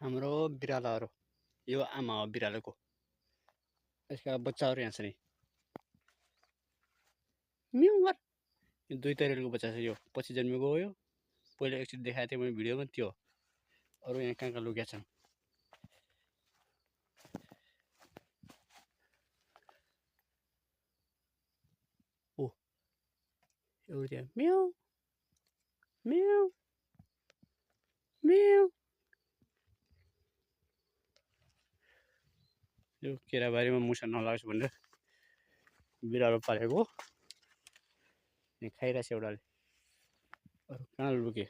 हाम्रो बिरालोहरू यो आमा हो बिरालोको। यसका बच्चाहरू यहाँ छ नि। म्याउ गर। यो 2 तरेलको बच्चा छ यो पछि जन्मेको हो यो। पहिला एकचोटि देखाएको थिएँ मैले भिडियोमा त्यो। अरू यहाँ कहाँ लुकेका छन्। ओ एउटा त्यहाँ म्याउ म्याउ म्याउ। यो केराबारीमा मुसा नलागोस् भनेर बिरालो पालेको। यहाँ खाइरहेछ एउटाले। अरू कहाँ लुके।